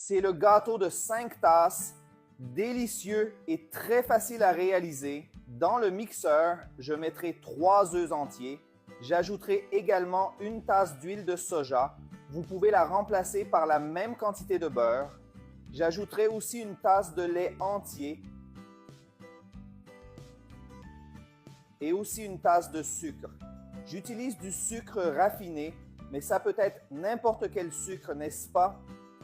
C'est le gâteau de 5 tasses, délicieux et très facile à réaliser. Dans le mixeur, je mettrai 3 œufs entiers. J'ajouterai également une tasse d'huile de soja. Vous pouvez la remplacer par la même quantité de beurre. J'ajouterai aussi une tasse de lait entier et aussi une tasse de sucre. J'utilise du sucre raffiné, mais ça peut être n'importe quel sucre, n'est-ce pas?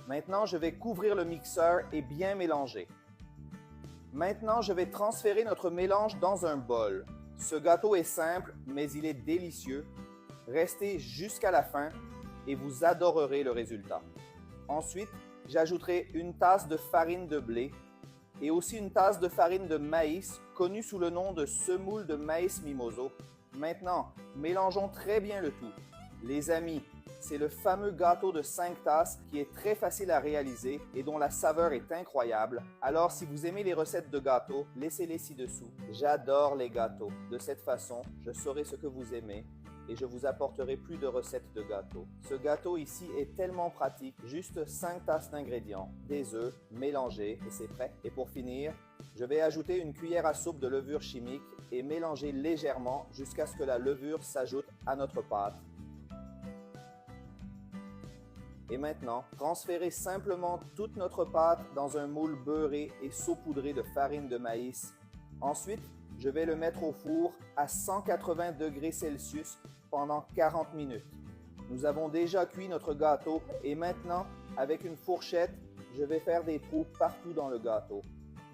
Maintenant, je vais couvrir le mixeur et bien mélanger. Maintenant, je vais transférer notre mélange dans un bol. Ce gâteau est simple, mais il est délicieux. Restez jusqu'à la fin et vous adorerez le résultat. Ensuite, j'ajouterai une tasse de farine de blé et aussi une tasse de farine de maïs, connue sous le nom de semoule de maïs mimoso. Maintenant, mélangeons très bien le tout. Les amis, c'est le fameux gâteau de 5 tasses qui est très facile à réaliser et dont la saveur est incroyable. Alors si vous aimez les recettes de gâteaux, laissez-les ci-dessous. J'adore les gâteaux. De cette façon, je saurai ce que vous aimez et je vous apporterai plus de recettes de gâteaux. Ce gâteau ici est tellement pratique, juste 5 tasses d'ingrédients, des œufs, mélangés et c'est prêt. Et pour finir, je vais ajouter une cuillère à soupe de levure chimique et mélanger légèrement jusqu'à ce que la levure s'ajoute à notre pâte. Et maintenant, transférez simplement toute notre pâte dans un moule beurré et saupoudré de farine de maïs. Ensuite, je vais le mettre au four à 180 degrés Celsius pendant 40 minutes. Nous avons déjà cuit notre gâteau et maintenant, avec une fourchette, je vais faire des trous partout dans le gâteau.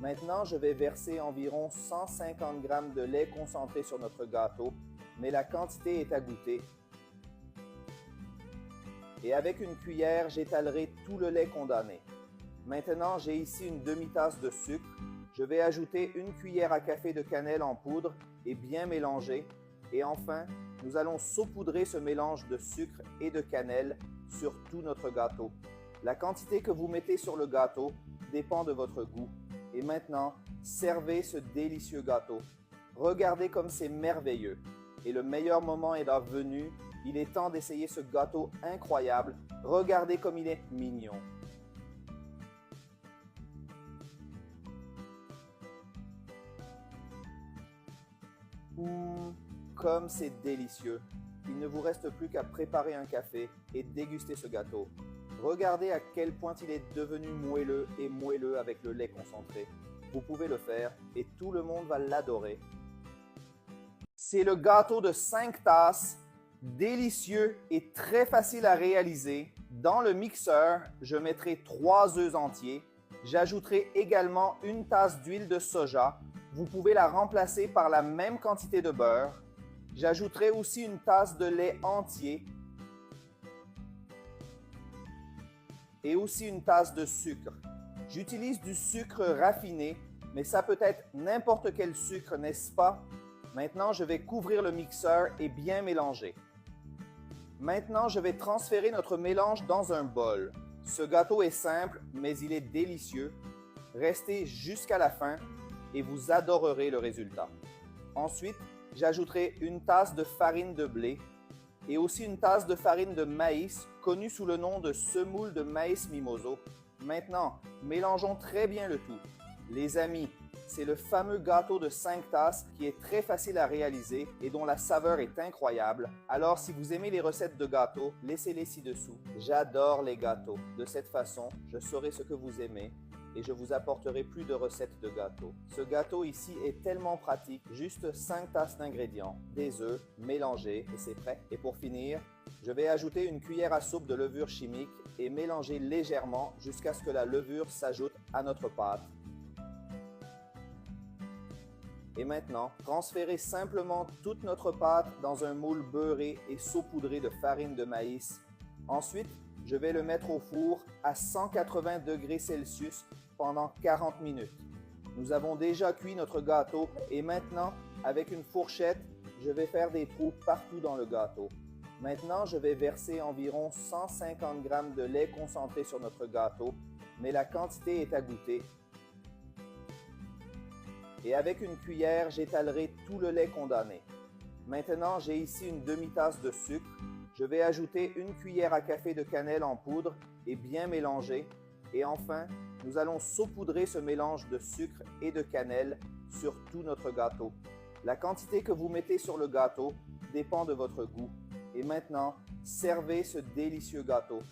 Maintenant, je vais verser environ 150 g de lait concentré sur notre gâteau, mais la quantité est à goûter. Et avec une cuillère, j'étalerai tout le lait condamné. Maintenant, j'ai ici une demi-tasse de sucre. Je vais ajouter une cuillère à café de cannelle en poudre et bien mélanger. Et enfin, nous allons saupoudrer ce mélange de sucre et de cannelle sur tout notre gâteau. La quantité que vous mettez sur le gâteau dépend de votre goût. Et maintenant, servez ce délicieux gâteau. Regardez comme c'est merveilleux. Et le meilleur moment est là venu. Il est temps d'essayer ce gâteau incroyable. Regardez comme il est mignon. Comme c'est délicieux. Il ne vous reste plus qu'à préparer un café et déguster ce gâteau. Regardez à quel point il est devenu moelleux et moelleux avec le lait concentré. Vous pouvez le faire et tout le monde va l'adorer. C'est le gâteau de 5 tasses, délicieux et très facile à réaliser. Dans le mixeur, je mettrai 3 œufs entiers. J'ajouterai également une tasse d'huile de soja. Vous pouvez la remplacer par la même quantité de beurre. J'ajouterai aussi une tasse de lait entier et aussi une tasse de sucre. J'utilise du sucre raffiné, mais ça peut être n'importe quel sucre, n'est-ce pas? Maintenant, je vais couvrir le mixeur et bien mélanger. Maintenant, je vais transférer notre mélange dans un bol. Ce gâteau est simple, mais il est délicieux. Restez jusqu'à la fin et vous adorerez le résultat. Ensuite, j'ajouterai une tasse de farine de blé et aussi une tasse de farine de maïs, connue sous le nom de semoule de maïs mimoso. Maintenant, mélangeons très bien le tout. Les amis, c'est le fameux gâteau de 5 tasses qui est très facile à réaliser et dont la saveur est incroyable. Alors si vous aimez les recettes de gâteaux, laissez-les ci-dessous. J'adore les gâteaux. De cette façon, je saurai ce que vous aimez et je vous apporterai plus de recettes de gâteaux. Ce gâteau ici est tellement pratique, juste 5 tasses d'ingrédients, des œufs, mélangés et c'est prêt. Et pour finir, je vais ajouter une cuillère à soupe de levure chimique et mélanger légèrement jusqu'à ce que la levure s'ajoute à notre pâte. Et maintenant, transférez simplement toute notre pâte dans un moule beurré et saupoudré de farine de maïs. Ensuite, je vais le mettre au four à 180 degrés Celsius pendant 40 minutes. Nous avons déjà cuit notre gâteau et maintenant, avec une fourchette, je vais faire des trous partout dans le gâteau. Maintenant, je vais verser environ 150 g de lait concentré sur notre gâteau, mais la quantité est à goûter. Et avec une cuillère, j'étalerai tout le lait condamné. Maintenant, j'ai ici une demi-tasse de sucre. Je vais ajouter une cuillère à café de cannelle en poudre et bien mélanger. Et enfin, nous allons saupoudrer ce mélange de sucre et de cannelle sur tout notre gâteau. La quantité que vous mettez sur le gâteau dépend de votre goût. Et maintenant, servez ce délicieux gâteau.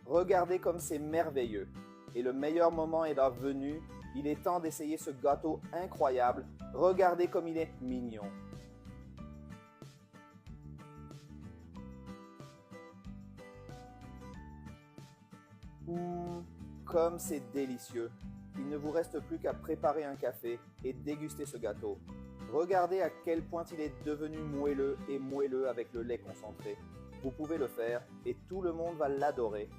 Regardez comme c'est merveilleux. Et le meilleur moment est là venu. Il est temps d'essayer ce gâteau incroyable. Regardez comme il est mignon. Comme c'est délicieux. Il ne vous reste plus qu'à préparer un café et déguster ce gâteau. Regardez à quel point il est devenu moelleux et moelleux avec le lait concentré. Vous pouvez le faire et tout le monde va l'adorer.